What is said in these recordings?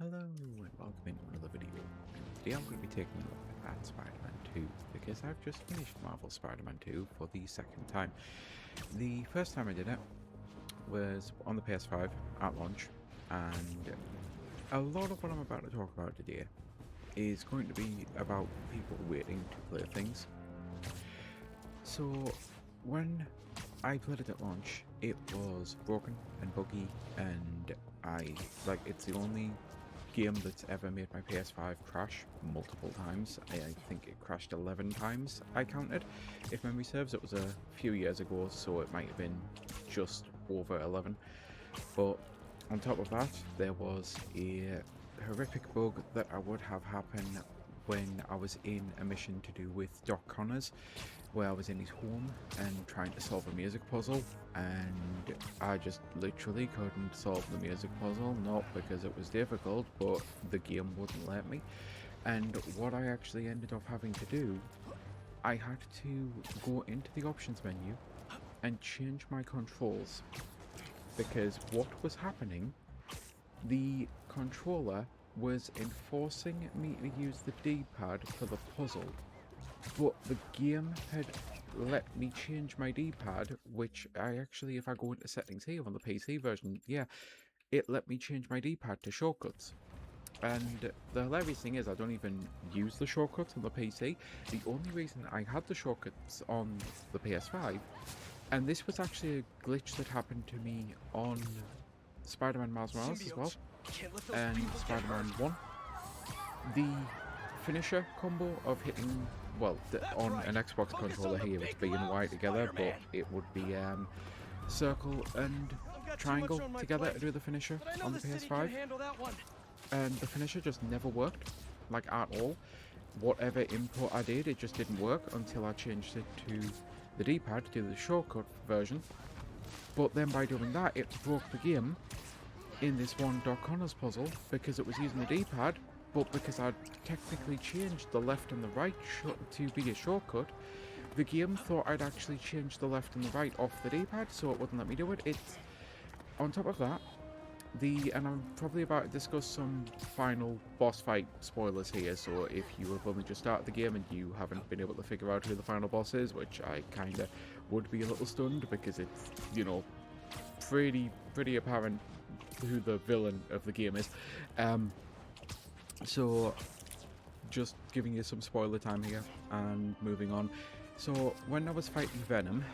Hello and welcome into another video. Today I'm going to be taking a look at Spider-Man 2 because I've just finished Marvel Spider-Man 2 for the second time. The first time I did it was on the PS5 at launch, and a lot of what I'm about to talk about today is going to be about people waiting to play things. So when I played it at launch, it was broken and buggy, and it's the only game that's ever made my PS5 crash multiple times. I think it crashed 11 times, I counted. If memory serves, it was a few years ago, so it might have been just over 11. But on top of that, there was a horrific bug that I would have happen when I was in a mission to do with Doc Connors, where I was in his home and trying to solve a music puzzle, and I just literally couldn't solve the music puzzle, not because it was difficult, but the game wouldn't let me. And what I actually ended up having to do, I had to go into the options menu and change my controls, because what was happening, the controller was enforcing me to use the D-pad for the puzzle, but the game had let me change my D-pad, which I actually, if I go into settings here on the PC version, yeah, it let me change my D-pad to shortcuts. And the hilarious thing is, I don't even use the shortcuts on the PC. The only reason I had the shortcuts on the PS5, and this was actually a glitch that happened to me on Spider-Man Miles Morales as well, and Spider-Man 1. The finisher combo of hitting, well, on an Xbox controller here, it's B and Y together, but it would be circle and triangle together to do the finisher on the PS5. And the finisher just never worked, like at all. Whatever input I did, it just didn't work until I changed it to the D-pad to do the shortcut version. But then by doing that, it broke the game in this one Doc Connors puzzle because it was using the D-pad, but because I'd technically changed the left and the right to be a shortcut, the game thought I'd actually changed the left and the right off the D-pad, so it wouldn't let me do it. It's on top of that, and I'm probably about to discuss some final boss fight spoilers here, so if you have only just started the game and you haven't been able to figure out who the final boss is, which I kinda would be a little stunned because it's, you know, pretty apparent who the villain of the game is. So just giving you some spoiler time here and moving on. So when I was fighting Venom,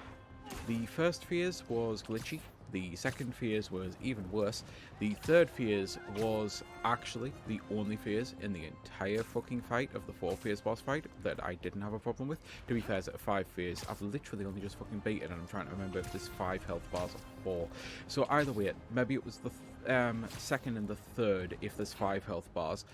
the first phase was glitchy, the second phase was even worse, the third phase was actually the only phase in the entire fucking fight of the 4-phase boss fight that I didn't have a problem with. To be fair, it's at a 5-phase. I've literally only just fucking beat it, and I'm trying to remember if there's 5 health bars or 4. So either way, maybe it was the second and the third if there's 5 health bars,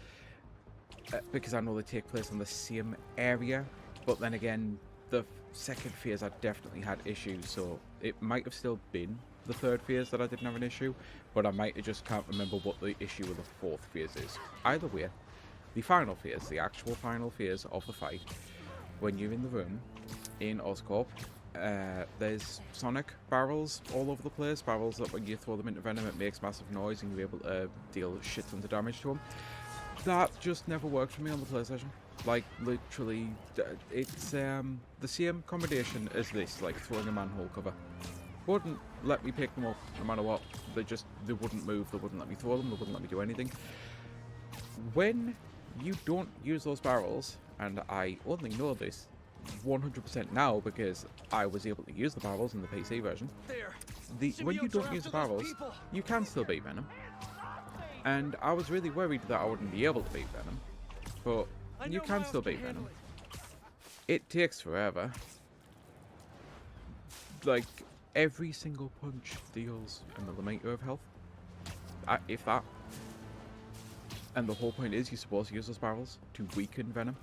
because I know they take place on the same area, but then again, the second phase I definitely had issues, so it might have still been the third phase that I didn't have an issue, but I might have just can't remember what the issue with the 4th phase is. Either way, the final phase, the actual final phase of the fight, when you're in the room in Oscorp, there's Sonic barrels all over the place, barrels that when you throw them into Venom it makes massive noise and you're able to deal shit tons of damage to them. That just never worked for me on the PlayStation. Like, literally, it's the same combination as this, like throwing a manhole cover. Wouldn't let me pick them up no matter what. They wouldn't move, they wouldn't let me throw them, they wouldn't let me do anything. When you don't use those barrels, and I only know this 100% now because I was able to use the barrels in the PC version, when you don't use the barrels, you can still beat Venom. And I was really worried that I wouldn't be able to beat Venom, but you can still beat Venom. It takes forever. Like, every single punch deals a millimeter of health, if that. And the whole point is you're supposed to use those barrels to weaken Venom,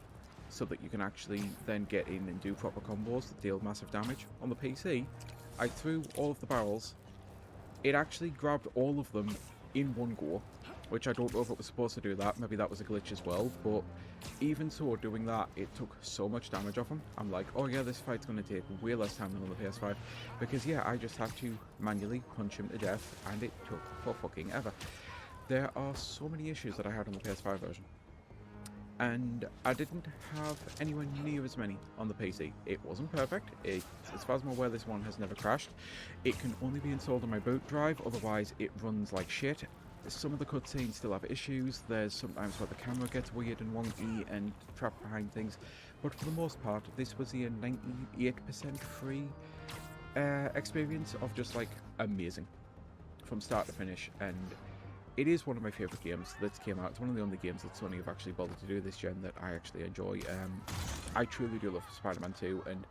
so that you can actually then get in and do proper combos that deal massive damage. On the PC, I threw all of the barrels. It actually grabbed all of them in one go, which I don't know if it was supposed to do that. Maybe that was a glitch as well, but even so, doing that, it took so much damage off him. I'm like, oh yeah, this fight's going to take way less time than on the PS5, because yeah, I just have to manually punch him to death, and it took for fucking ever. there are so many issues that I had on the PS5 version, and I didn't have anywhere near as many on the PC. It wasn't perfect. As far as I'm aware, this one has never crashed. It can only be installed on my boot drive, otherwise it runs like shit. Some of the cutscenes still have issues. There's sometimes where the camera gets weird and wonky and trapped behind things, but for the most part, this was a 98% free experience of just like amazing from start to finish, and it is one of my favourite games that's came out. It's one of the only games that Sony have actually bothered to do this gen that I actually enjoy. I truly do love Spider-Man 2, and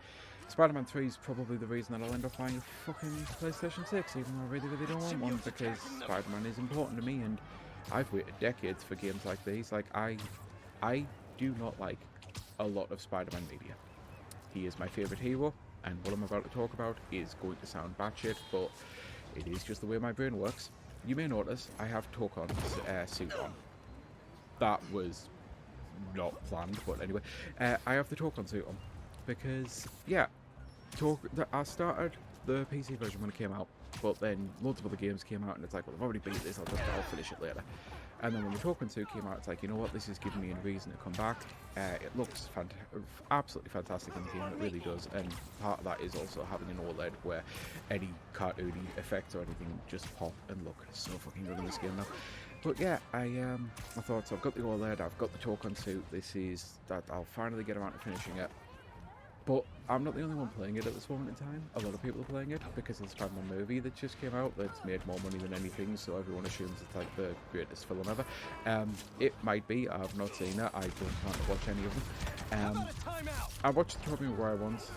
Spider-Man 3 is probably the reason that I'll end up buying a fucking PlayStation 6, even though I really, really don't want one, because Spider-Man is important to me, and I've waited decades for games like these. Like, I do not like a lot of Spider-Man media. He is my favourite hero, and what I'm about to talk about is going to sound batshit, but it is just the way my brain works. You may notice I have Tokon's suit on. That was not planned, but anyway. I have the Tokon suit on because, yeah, I started the PC version when it came out, but then loads of other games came out and it's like, well, I've already beat this, I'll finish it later. And then when the Tokon suit came out, it's like, you know what, this is giving me a reason to come back. It looks absolutely fantastic in the game, it really does, and part of that is also having an OLED where any cartoony effects or anything just pop and look so fucking good in this game now. But yeah, I thought, so I've got the OLED, I've got the Tokon suit, this is that I'll finally get around to finishing it. But I'm not the only one playing it at this moment in time. A lot of people are playing it because of the Spider-Man movie that just came out that's made more money than anything, so everyone assumes it's like the greatest film ever. It might be, I've not seen it, I don't plan to watch any of them. I watched the Tobey Maguire ones.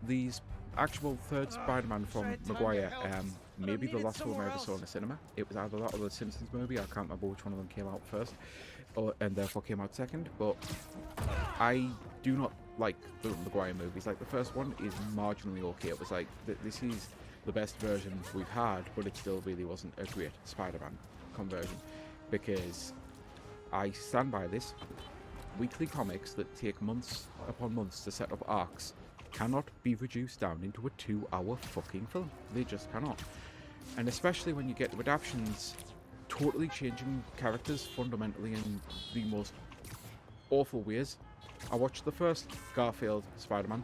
These actual third Spider-Man from Maguire, maybe the last one I ever saw in the cinema. It was either that or the Simpsons movie, I can't remember which one of them came out first, and therefore came out second, but I do not like the Maguire movies. Like, the first one is marginally okay. It was like, this is the best version we've had, but it still really wasn't a great Spider-Man conversion, because I stand by this. Weekly comics that take months upon months to set up arcs cannot be reduced down into a 2-hour fucking film. They just cannot. And especially when you get adaptations totally changing characters fundamentally in the most awful ways. I watched the first Garfield Spider-Man.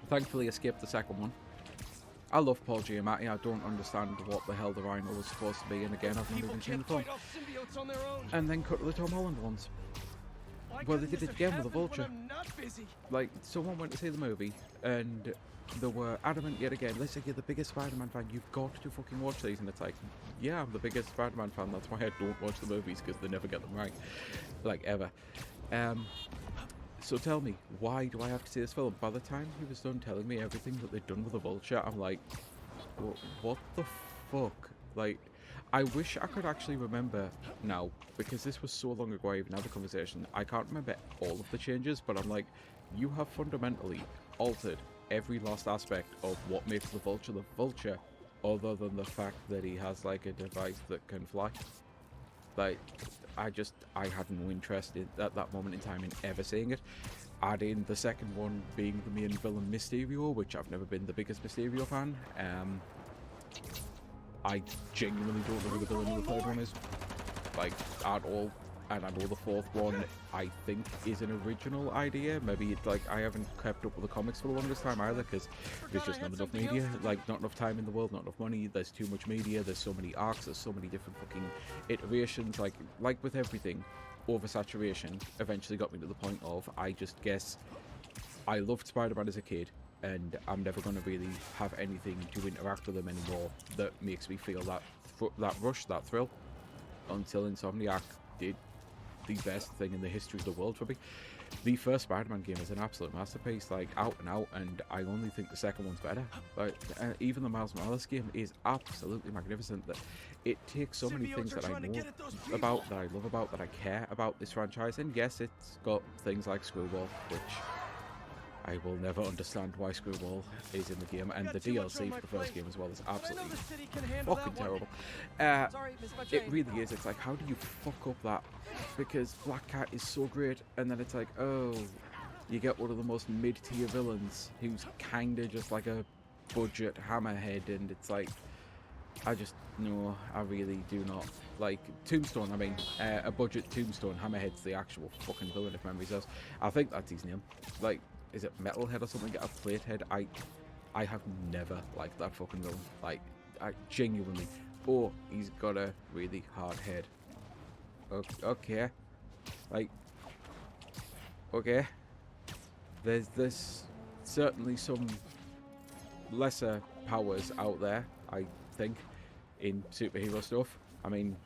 Thankfully escaped the second one. I love Paul Giamatti. I don't understand what the hell the Rhino was supposed to be, and again, I've not even seen the film. And then cut to the Tom Holland ones. Well, they did it again with the Vulture. Like, someone went to see the movie, and they were adamant yet again, let's say you're the biggest Spider-Man fan, you've got to fucking watch these, and it's like, yeah, I'm the biggest Spider-Man fan, that's why I don't watch the movies, because they never get them right. Like, ever. So tell me, why do I have to see this film? By the time he was done telling me everything that they'd done with the Vulture, I'm like, what the fuck? Like, I wish I could actually remember now, because this was so long ago I even had the conversation. I can't remember all of the changes, but I'm like, you have fundamentally altered every last aspect of what makes the Vulture, other than the fact that he has like a device that can fly. Like, I had no interest in, at that moment in time, in ever seeing it. Adding the second one being the main villain Mysterio, which I've never been the biggest Mysterio fan. I genuinely don't know who the villain of the third one is, like, at all. And I know the fourth one, I think, is an original idea. Maybe it's like, I haven't kept up with the comics for the longest time either, because there's just not enough media. Like, not enough time in the world, not enough money. There's too much media. There's so many arcs. There's so many different fucking iterations. Like with everything, oversaturation eventually got me to the point of, I just guess I loved Spider-Man as a kid, and I'm never going to really have anything to interact with them anymore that makes me feel that rush, that thrill, until Insomniac did the best thing in the history of the world for me. The first Spider-Man game is an absolute masterpiece, like, out and out, and I only think the second one's better. Like, even the Miles Morales game is absolutely magnificent. That it takes so many things that I know about, that I love about, that I care about this franchise, and yes, it's got things like Screwball, which I will never understand why Screwball is in the game, and the DLC for the first game as well is absolutely fucking terrible. It really is. It's like, how do you fuck up that? Because Black Cat is so great, and then it's like, oh, you get one of the most mid-tier villains who's kinda just like a budget hammerhead, and it's like, I just, no, I really do not. Like, Tombstone, I mean, a budget Tombstone, Hammerhead's the actual fucking villain, if memory serves. I think that's his name. Like, is it Metalhead or something? A Platehead? I have never liked that fucking villain. Like, I genuinely. Oh, he's got a really hard head. Okay. Like, okay. There's certainly some lesser powers out there, I think, in superhero stuff. I mean,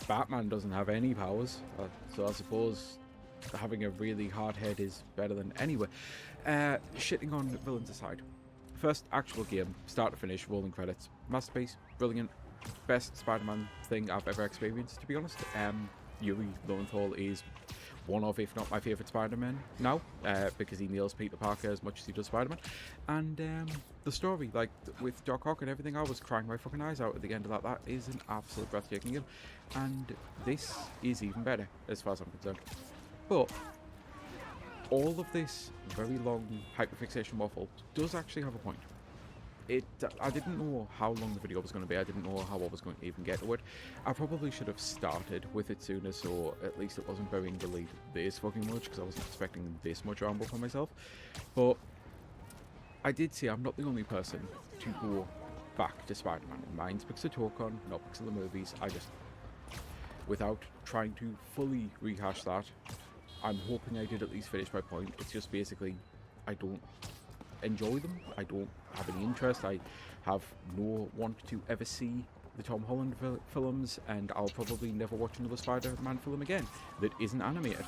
Batman doesn't have any powers, so I suppose having a really hard head is better than anyway. Shitting on villains aside, first actual game, start to finish, rolling credits, masterpiece, brilliant, best Spider-Man thing I've ever experienced, to be honest. Yuri Lowenthal is one of, if not my favourite Spider-Man now, because he nails Peter Parker as much as he does Spider-Man. And the story, like with Doc Ock and everything, I was crying my fucking eyes out at the end of that. That is an absolute breathtaking game. And this is even better, as far as I'm concerned. But all of this very long hyperfixation waffle does actually have a point. I didn't know how long the video was going to be. I didn't know how I was going to even get to it. I probably should have started with it sooner, so at least it wasn't burying the lead this fucking much, because I wasn't expecting this much ramble for myself. But I did say I'm not the only person to go back to Spider-Man. Mine's Pixar Tokon, not Pixar the movies. I just, without trying to fully rehash that, I'm hoping I did at least finish my point. It's just basically, I don't enjoy them. I don't have any interest. I have no want to ever see the Tom Holland films, and I'll probably never watch another Spider-Man film again that isn't animated,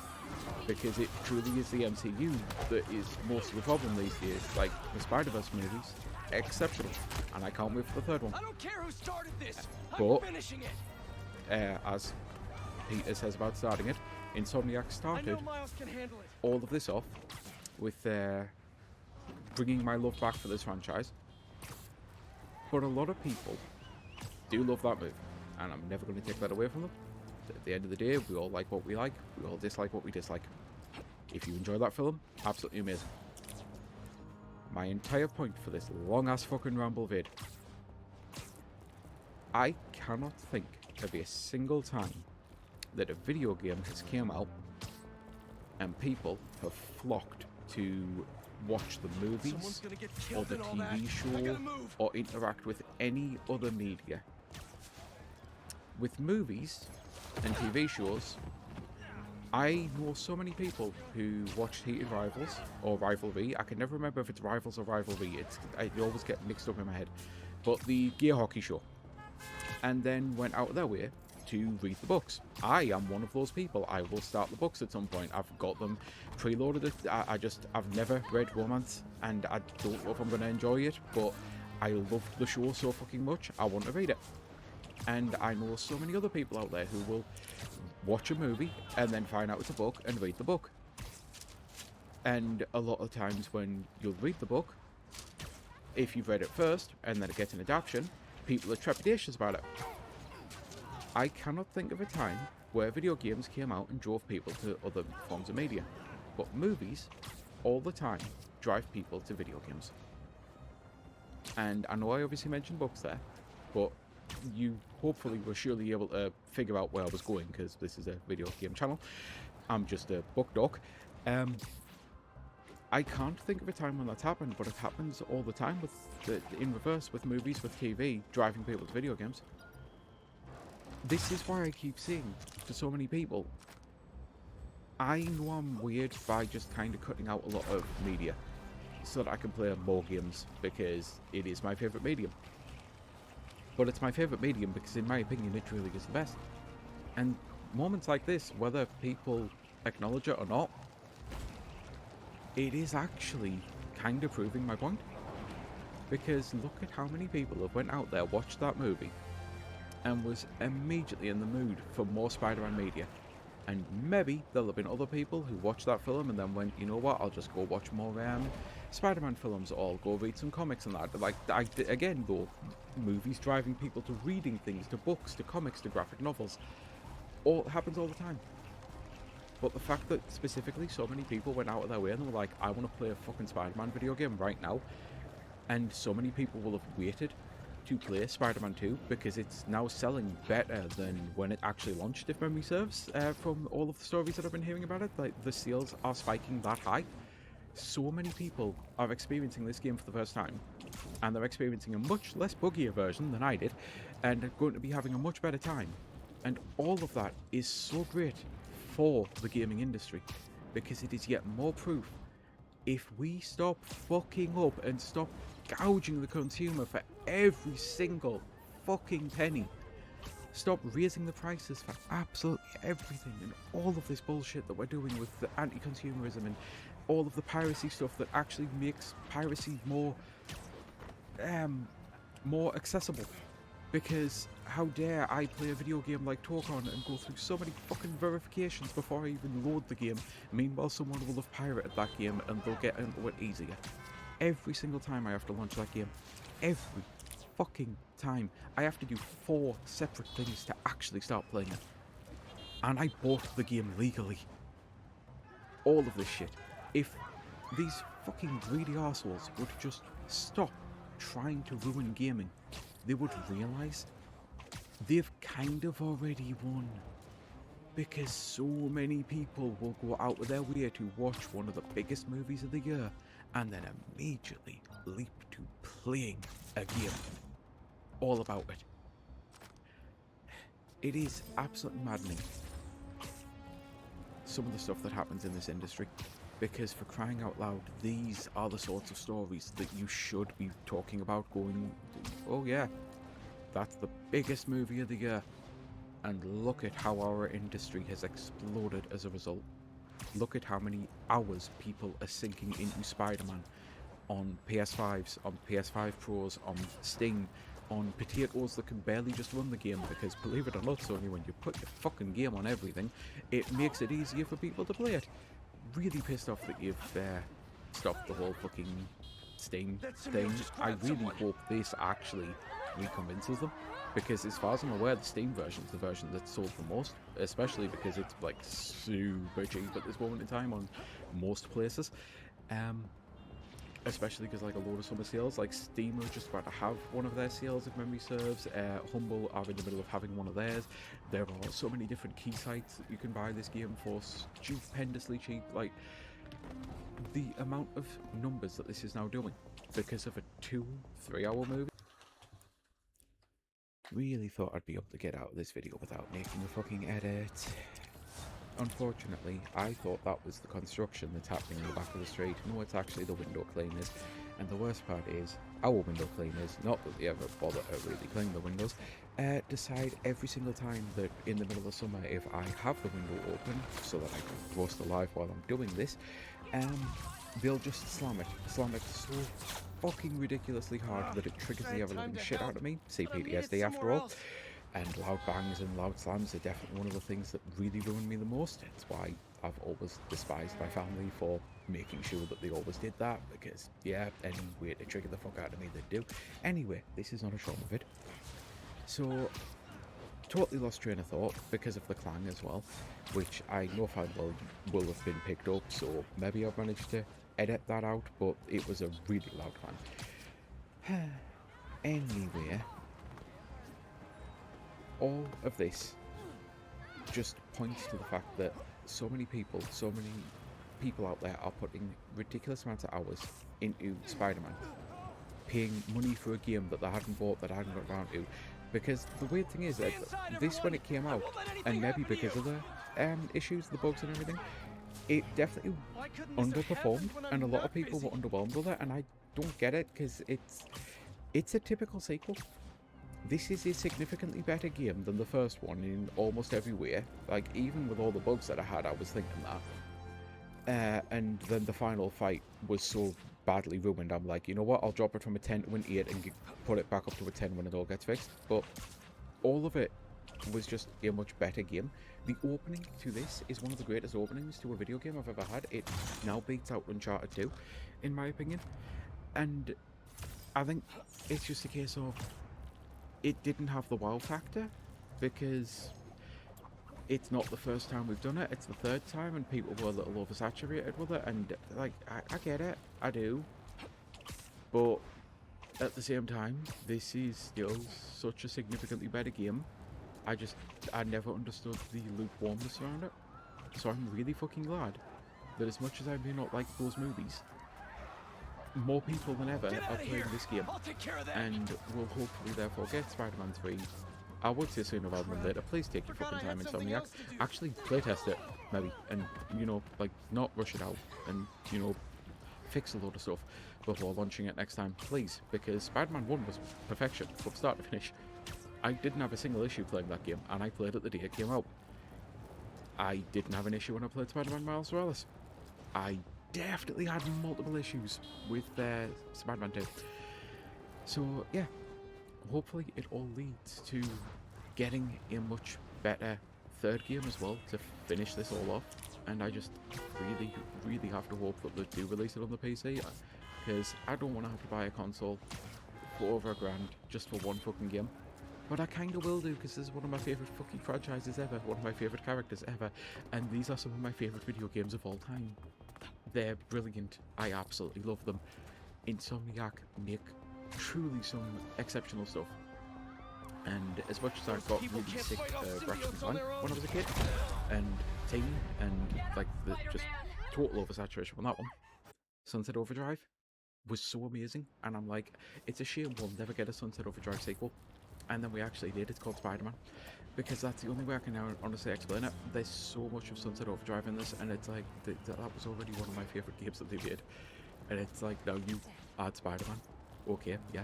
because it truly is the MCU that is most of the problem these days. Like the Spider-Verse movies, exceptional, and I can't wait for the third one. I don't care who started this. But, I'm finishing it. As Peter says about starting it, Insomniac I started know Miles can handle it. all of this off with bringing my love back for this franchise. But a lot of people do love that movie, and I'm never going to take that away from them. At the end of the day, we all like what we like, we all dislike what we dislike. If you enjoy that film, absolutely amazing. My entire point for this long-ass fucking ramble vid, I cannot think of a single time that a video game has came out and people have flocked to watch the movies or the TV show or interact with any other media. With movies and TV shows, I know so many people who watched Heated Rivals or Rivalry. I can never remember if it's Rivals or Rivalry. I always get mixed up in my head. But the Gear Hockey Show. And then went out of their way to read the books. I am one of those people. I will start the books at some point. I've got them preloaded. I've never read romance, and I don't know if I'm going to enjoy it, but I love the show so fucking much, I want to read it. And I know so many other people out there who will watch a movie and then find out it's a book and read the book. And a lot of times when you'll read the book, if you've read it first and then it gets an adaptation, people are trepidatious about it. I cannot think of a time where video games came out and drove people to other forms of media. But movies, all the time, drive people to video games. And I know I obviously mentioned books there, but you hopefully were surely able to figure out where I was going, because this is a video game channel. I'm just a book dog. I can't think of a time when that's happened, but it happens all the time in reverse with movies, with TV, driving people to video games. This is why I keep saying to so many people, I know I'm weird by just kind of cutting out a lot of media so that I can play more games, because it is my favourite medium. But it's my favourite medium because, in my opinion, it really is the best. And moments like this, whether people acknowledge it or not, it is actually kind of proving my point. Because look at how many people have went out there, watched that movie, and was immediately in the mood for more Spider-Man media. And maybe there'll have been other people who watched that film and then went, you know what, I'll just go watch more Spider-Man films, or I'll go read some comics and that. Like, again though, movies driving people to reading things, to books, to comics, to graphic novels, happens all the time. But the fact that specifically so many people went out of their way and they were like, I want to play a fucking Spider-Man video game right now, and so many people will have waited to play Spider-Man 2 because it's now selling better than when it actually launched, if memory serves, from all of the stories that I've been hearing about it. Like, the sales are spiking that high. So many people are experiencing this game for the first time, and they're experiencing a much less buggier version than I did, and are going to be having a much better time. And all of that is so great for the gaming industry, because it is yet more proof. If we stop fucking up and stop gouging the consumer for every single fucking penny, stop raising the prices for absolutely everything, and all of this bullshit that we're doing with the anti-consumerism and all of the piracy stuff that actually makes piracy more accessible. Because how dare I play a video game like Torcon and go through so many fucking verifications before I even load the game. Meanwhile, someone will have pirated that game and they'll get into it easier. Every single time I have to launch that game, every fucking time, I have to do 4 separate things to actually start playing it. And I bought the game legally. All of this shit. If these fucking greedy arseholes would just stop trying to ruin gaming, they would realise they've kind of already won. Because so many people will go out of their way to watch one of the biggest movies of the year and then immediately leap to playing a game all about it. It is absolutely maddening, some of the stuff that happens in this industry. Because for crying out loud, these are the sorts of stories that you should be talking about, going, oh yeah, that's the biggest movie of the year. And look at how our industry has exploded as a result. Look at how many hours people are sinking into Spider-Man on PS5s, on PS5 Pros, on Steam, on potatoes that can barely just run the game, because believe it or not, Sony, when you put your fucking game on everything, it makes it easier for people to play it. Really pissed off that you've stopped the whole fucking Steam thing. I really hope this actually reconvinces them, because as far as I'm aware, the Steam version is the version that's sold the most, especially because it's like super cheap at this moment in time on most places. Especially because like a load of summer sales, like Steam are just about to have one of their sales if memory serves. Humble are in the middle of having one of theirs. There are so many different key sites that you can buy this game for stupendously cheap. Like, the amount of numbers that this is now doing because of a 2-3 hour movie. Really thought I'd be able to get out of this video without making a fucking edit. Unfortunately, I thought that was the construction that's happening in the back of the street. No, it's actually the window cleaners. And the worst part is, our window cleaners, not that they ever bother to really clean the windows, decide every single time that in the middle of summer, if I have the window open so that I can roast alive while I'm doing this, they'll just slam it so fucking ridiculously hard that it triggers the ever-living shit out of me. See PTSD after all. And loud bangs and loud slams are definitely one of the things that really ruin me the most. It's why I've always despised my family for making sure that they always did that, because, yeah, any way to trigger the fuck out of me, they do. Anyway, this is not a Shaun vid. So, totally lost train of thought because of the clang as well, which I know fine well will have been picked up, so maybe I've managed to edit that out, but it was a really loud clang. Anyway, all of this just points to the fact that so many people out there are putting ridiculous amounts of hours into Spider-Man, paying money for a game that they hadn't bought, that I hadn't got around to. Because the weird thing is that this, when it came out, and maybe because of the issues, the bugs and everything, it definitely underperformed, and a lot of people were underwhelmed with it, and I don't get it, because it's a typical sequel. This is a significantly better game than the first one in almost every way. Like, even with all the bugs that I had, I was thinking that. And then the final fight was so badly ruined, I'm like, you know what, I'll drop it from a 10 to an 8 and put it back up to a 10 when it all gets fixed. But all of it was just a much better game. The opening to this is one of the greatest openings to a video game I've ever had. It now beats out Uncharted 2, in my opinion. And I think it's just a case of it didn't have the wow factor, because it's not the first time we've done it, it's the third time, and people were a little oversaturated with it, and like, I get it, I do, but at the same time, this is still such a significantly better game. I never understood the lukewarmness around it. So I'm really fucking glad that as much as I may not like those movies, more people than ever Get are out of playing here. this game I'll take care of that. and will hopefully therefore get Spider-Man 3. I would say sooner rather than later. Please take your Forgot fucking I had time, something Insomniac. else to do. Actually playtest it, maybe, and, you know, like, not rush it out and, you know, fix a load of stuff before launching it next time, please, because Spider-Man 1 was perfection from start to finish. I didn't have a single issue playing that game, and I played it the day it came out. I didn't have an issue when I played Spider-Man Miles Morales. I definitely had multiple issues with Spider-Man 2. So, yeah, hopefully it all leads to getting a much better third game as well to finish this all off. And I just really, really have to hope that they do release it on the PC, because I don't want to have to buy a console for over $1,000 just for one fucking game. But I kind of will do, because this is one of my favourite fucking franchises ever, one of my favourite characters ever, and these are some of my favourite video games of all time. They're brilliant. I absolutely love them. Insomniac make truly some exceptional stuff. And as much as I got people really can't sick fight off of Ratchet symbiotes and on Clank their own. when I was a kid, and Team, and like the just total oversaturation on that one, Sunset Overdrive was so amazing, and I'm like, it's a shame we'll never get a Sunset Overdrive sequel. And then we actually did. It's called Spider-Man, because that's the only way I can now honestly explain it. There's so much of Sunset Overdrive in this, and it's like that was already one of my favorite games that they did, and it's like, now you add Spider-Man. Okay, yeah.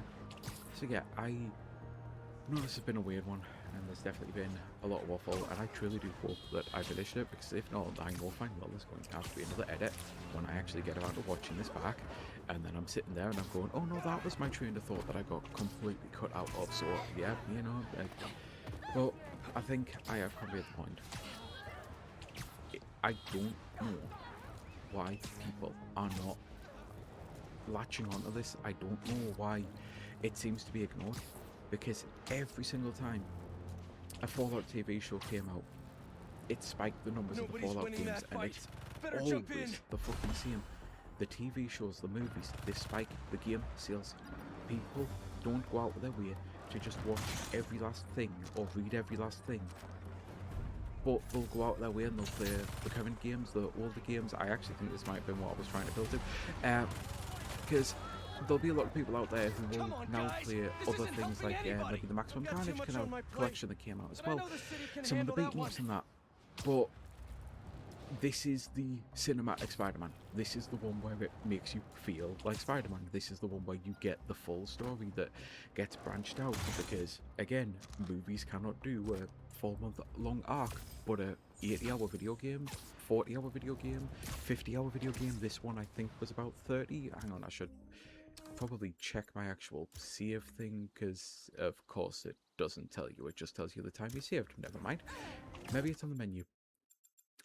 So yeah, I know this has been a weird one, and there's definitely been a lot of waffle, and I truly do hope that I finished it, because if not, I know fine well there's going to have to be another edit when I actually get around to watching this back, and then I'm sitting there and I'm going, oh no, that was my train of thought that I got completely cut out of. So yeah, you know, well, I think I have come to the point. I don't know why people are not latching onto this. I don't know why it seems to be ignored, because every single time a Fallout TV show came out, it spiked the numbers of the Nobody's Fallout winning games, that and fight. it's Better jump in. always the fucking same. The TV shows, the movies, they spike the game sales. People don't go out of their way to just watch every last thing or read every last thing, but they'll go out their way and they'll play the current games, the older games. I actually think this might have been what I was trying to build to, because there'll be a lot of people out there who will Come on, now guys. play This other isn't things helping like anybody. maybe the Maximum Got too Carnage much on my plate. collection that came out as But I well. know the city can Some of the handle that one. beat-em-ups and that, but this is the cinematic Spider-Man. This is the one where it makes you feel like Spider-Man. This is the one where you get the full story that gets branched out, because again, movies cannot do a 4-month-long arc, but a 80-hour video game, 40-hour video game, 50-hour video game. This one I think was about 30. Hang on, I should probably check my actual save thing, because of course it doesn't tell you, it just tells you the time you saved. Never mind, maybe it's on the menu.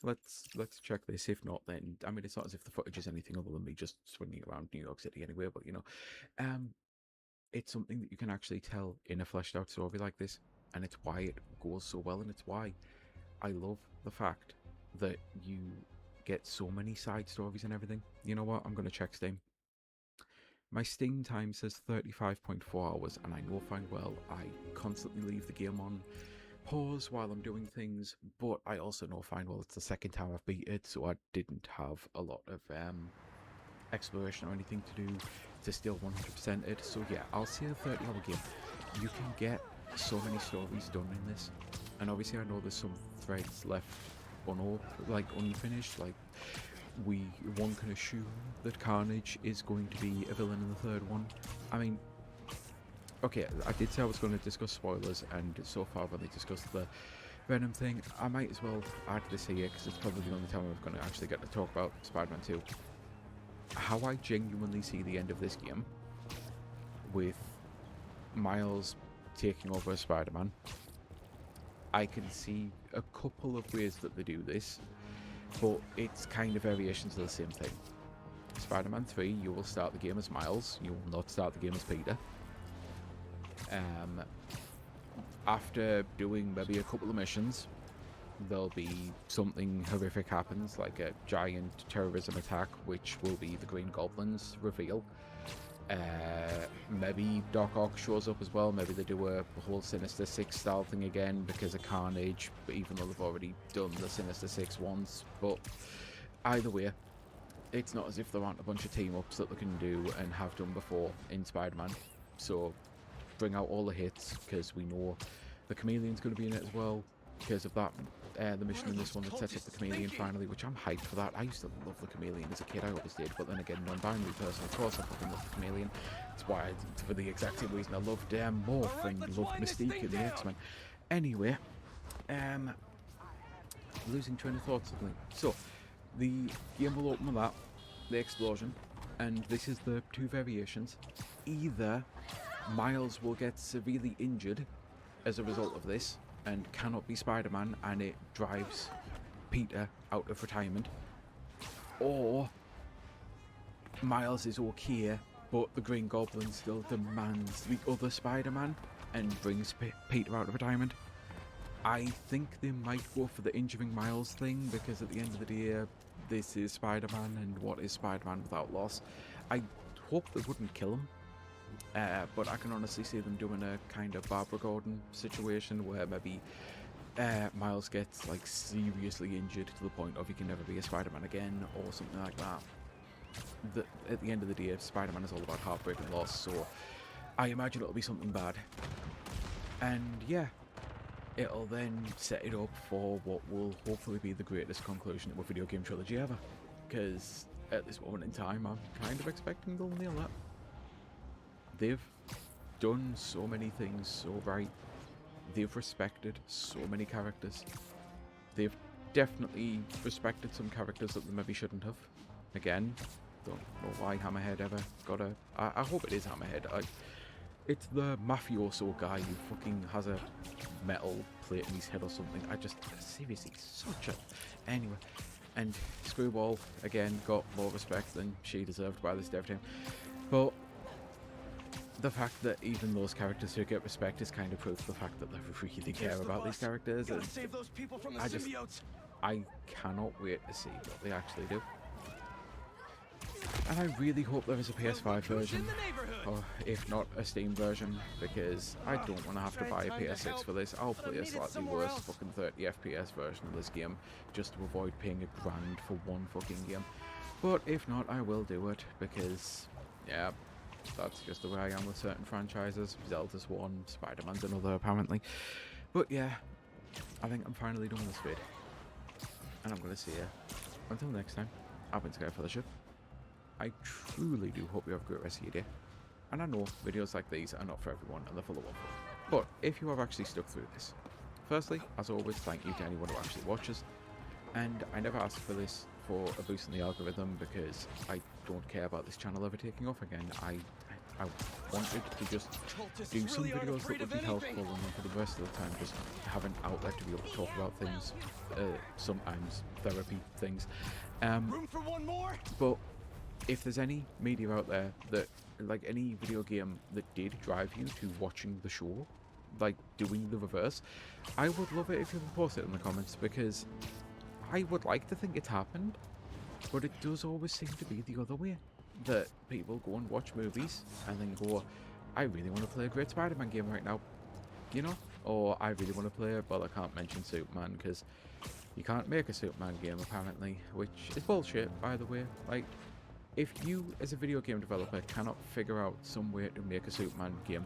Let's check this. If not, then I mean, it's not as if the footage is anything other than me just swinging around New York City anyway. But you know, it's something that you can actually tell in a fleshed out story like this, and it's why it goes so well, and it's why I love the fact that you get so many side stories and everything. You know what? I'm gonna check Steam. My Steam time says 35.4 hours, and I know fine well I constantly leave the game on pause while I'm doing things, but I also know fine well it's the second time I've beat it, so I didn't have a lot of exploration or anything to do to still 100% it. So yeah, I'll say a 30-hour game. You can get so many stories done in this, and obviously I know there's some threads left unfinished. Like one can assume that Carnage is going to be a villain in the third one. I mean, okay, I did say I was going to discuss spoilers, and so far when they discussed the Venom thing, I might as well add this here, because it's probably the only time I'm going to actually get to talk about Spider-Man 2. How I genuinely see the end of this game, with Miles taking over as Spider-Man, I can see a couple of ways that they do this, but it's kind of variations of the same thing. Spider-Man 3, you will start the game as Miles, you will not start the game as Peter. After doing maybe a couple of missions, there'll be something horrific happens, like a giant terrorism attack, which will be the Green Goblin's reveal. Maybe Doc Ock shows up as well. Maybe they do a whole Sinister Six style thing again because of Carnage, but even though they've already done the Sinister Six once. But either way, it's not as if there aren't a bunch of team-ups that they can do and have done before in Spider-Man. So bring out all the hits, because we know the Chameleon's going to be in it as well, because of that, the mission in this one that sets up the Chameleon finally, which I'm hyped for that. I used to love the Chameleon as a kid, I always did, but then again, non-binary person, of course I fucking love the Chameleon. That's why, for the exact same reason I loved Morph and loved Mystique in the X-Men. Anyway, losing train of thought suddenly. So, the game will open with that, the explosion, and this is the two variations. Either Miles will get severely injured as a result of this and cannot be Spider-Man, and it drives Peter out of retirement, or Miles is okay but the Green Goblin still demands the other Spider-Man and brings Peter out of retirement. I think they might go for the injuring Miles thing, because at the end of the day this is Spider-Man, and what is Spider-Man without loss? I hope they wouldn't kill him. But I can honestly see them doing a kind of Barbara Gordon situation where maybe Miles gets like seriously injured to the point of he can never be a Spider-Man again, or something like that. At the end of the day, Spider-Man is all about heartbreak and loss, so I imagine it'll be something bad. And yeah, it'll then set it up for what will hopefully be the greatest conclusion of a video game trilogy ever. Because at this moment in time, I'm kind of expecting they'll nail that. They've done so many things so right. They've respected so many characters. They've definitely respected some characters that they maybe shouldn't have. Again, don't know why Hammerhead ever got a... I hope it is Hammerhead. It's the mafioso guy who fucking has a metal plate in his head or something. Seriously, such a... Anyway. And Screwball, again, got more respect than she deserved by this dev team. But the fact that even those characters who get respect is kind of proof of the fact that they really care about these characters. And save those people from the symbiotes. I cannot wait to see what they actually do. And I really hope there is a PS5 version, or if not a Steam version, because I don't want to have to buy a PS6 for this. I'll play a slightly worse fucking 30 FPS version of this game just to avoid paying $1,000 for one fucking game. But if not, I will do it, because yeah, that's just the way I am with certain franchises. Zelda's one, Spider-Man's another apparently. But yeah, I think I'm finally done this vid, and I'm going to see you until next time. I've been Sky Fellowship. I truly do hope you have a great rest of your day. And I know videos like these are not for everyone and they're full of waffle. But if you have actually stuck through this, firstly, as always, thank you to anyone who actually watches. And I never asked for this for a boost in the algorithm, because I don't care about this channel ever taking off again. I wanted to just do some videos that would be helpful, and then for the rest of the time just have an outlet to be able to talk about things, sometimes therapy things. Room for one more? But if there's any media out there that, like any video game that did drive you to watching the show, like doing the reverse, I would love it if you would post it in the comments, because I would like to think it's happened, but it does always seem to be the other way. That people go and watch movies and then go, I really want to play a great Spider-Man game right now, you know? Or I really want to play it, but I can't mention Superman because you can't make a Superman game apparently, which is bullshit, by the way. Like, if you as a video game developer cannot figure out some way to make a Superman game,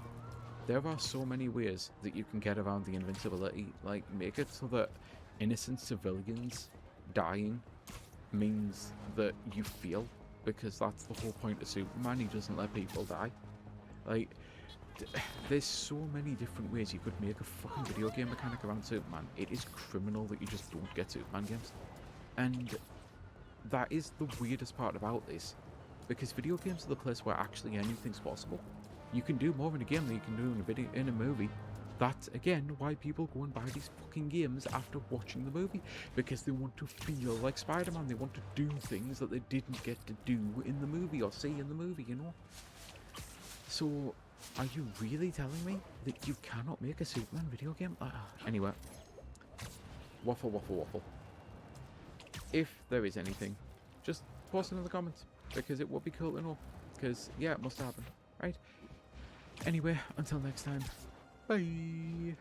there are so many ways that you can get around the invincibility. Like, make it so that innocent civilians dying means that you feel, because that's the whole point of Superman. He doesn't let people die. Like, there's so many different ways you could make a fucking video game mechanic around Superman. It is criminal that you just don't get Superman games. And that is the weirdest part about this, because video games are the place where actually anything's possible. You can do more in a game than you can do in a movie. That's again why people go and buy these fucking games after watching the movie, because they want to feel like Spider-Man. They want to do things that they didn't get to do in the movie or see in the movie, you know? So, are you really telling me that you cannot make a Superman video game? Anyway, waffle. If there is anything, just post it in the comments, because it would be cool to know. Because, yeah, it must happen. Right? Anyway, until next time. Bye.